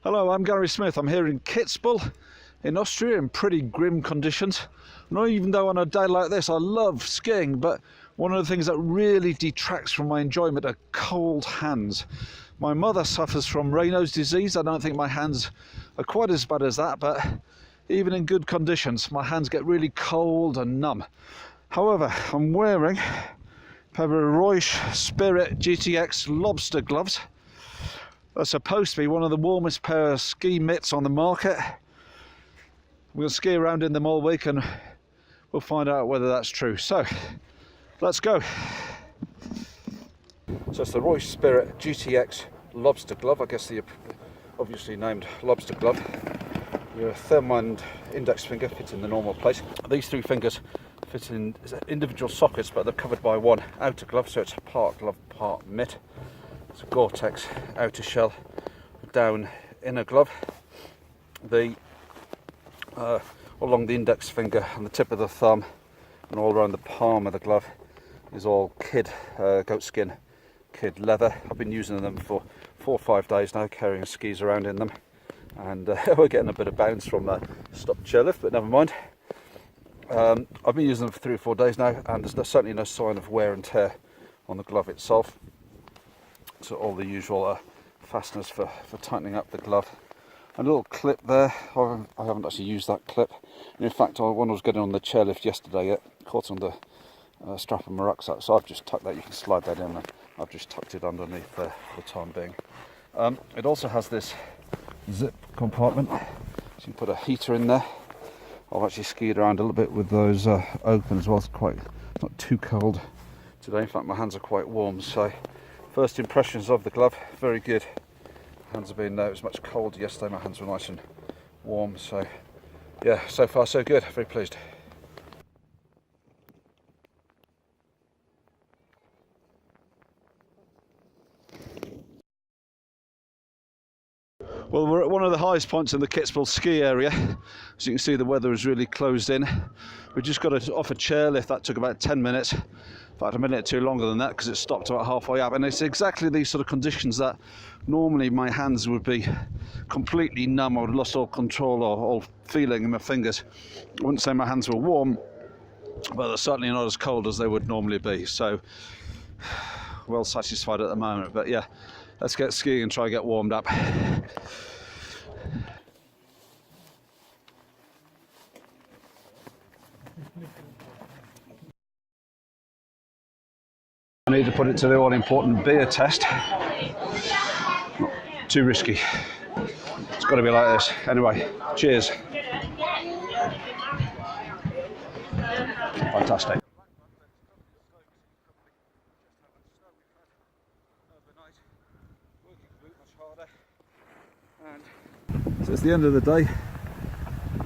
Hello, I'm Gary Smith. I'm here in Kitzbühel in Austria in pretty grim conditions. Not even though on a day like this I love skiing, but one of the things that really detracts from my enjoyment are cold hands. My mother suffers from Raynaud's disease. I don't think my hands are quite as bad as that, but even in good conditions my hands get really cold and numb. However, I'm wearing a pair of Reusch Spirit GTX Lobster gloves. They're supposed to be one of the warmest pair of ski mitts on the market. We'll ski around in them all week and we'll find out whether that's true. So, let's go. So it's the Reusch Spirit GTX Lobster glove. I guess the obviously named Lobster glove. Your thumb and index finger fit in the normal place. These three fingers fit in individual sockets, but they're covered by one outer glove, so it's part glove, part mitt. It's a Gore-Tex outer shell, down inner glove. The along the index finger and the tip of the thumb and all around the palm of the glove is all kid goat skin, kid leather. I've been using them for 4 or 5 days now, carrying skis around in them, and we're getting a bit of bounce from the stopped chairlift, but never mind. I've been using them for 3 or 4 days now, and there's certainly no sign of wear and tear on the glove itself. So all the usual fasteners for tightening up the glove. A little clip there. I haven't actually used that clip. And in fact, when I was getting on the chairlift yesterday, it caught on the strap of my rucksack. So I've just tucked that. You can slide that in, and I've just tucked it underneath for the time being. It also has this zip compartment, so you can put a heater in there. I've actually skied around a little bit with those open as well. It's not too cold today. In fact, my hands are quite warm. So first impressions of the glove, very good. Hands have been, it was much colder yesterday, my hands were nice and warm, so yeah, so far so good, very pleased. Well, we're at one of the highest points in the Kitzbühel ski area. As you can see, the weather is really closed in. We just got off a chairlift. That took about 10 minutes. In fact, a minute or two longer than that, because it stopped about halfway up. And it's exactly these sort of conditions that normally my hands would be completely numb. I would have lost all control or all feeling in my fingers. I wouldn't say my hands were warm, but they're certainly not as cold as they would normally be. So, well satisfied at the moment. But yeah, let's get skiing and try and get warmed up. I need to put it to the all-important beer test. Not too risky. It's got to be like this. Anyway, cheers. Fantastic. So it's the end of the day.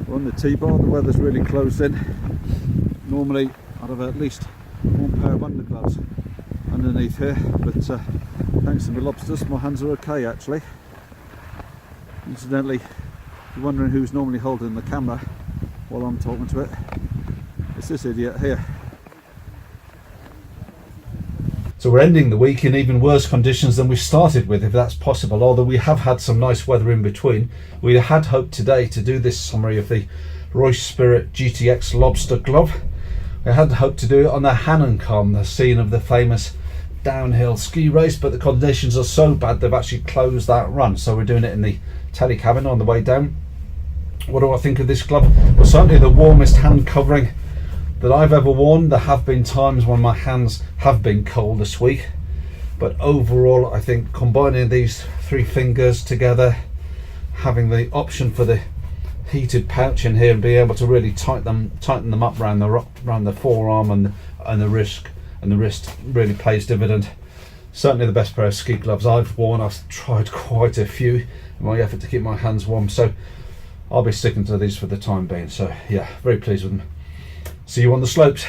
We're on the T-bar. The weather's really closed in. Normally I'd have at least one pair of undergloves underneath here, but thanks to my lobsters, my hands are okay actually. Incidentally, you're wondering who's normally holding the camera while I'm talking to it. It's this idiot here. So we're ending the week in even worse conditions than we started with, if that's possible, although we have had some nice weather in between. We had hoped today to do this summary of the Reusch Spirit GTX Lobster glove. I had hoped to do it on the Hahnenkamm, the scene of the famous downhill ski race, but the conditions are so bad they've actually closed that run, so we're doing it in the telly cabin on the way down. What do I think of this glove? Well, certainly the warmest hand covering that I've ever worn. There have been times when my hands have been cold this week, but overall I think combining these three fingers together, having the option for the heated pouch in here and being able to really tighten them up around the forearm and the wrist really pays dividend. Certainly the best pair of ski gloves I've worn. I've tried quite a few in my effort to keep my hands warm, so I'll be sticking to these for the time being. So yeah, very pleased with them. See you on the slopes.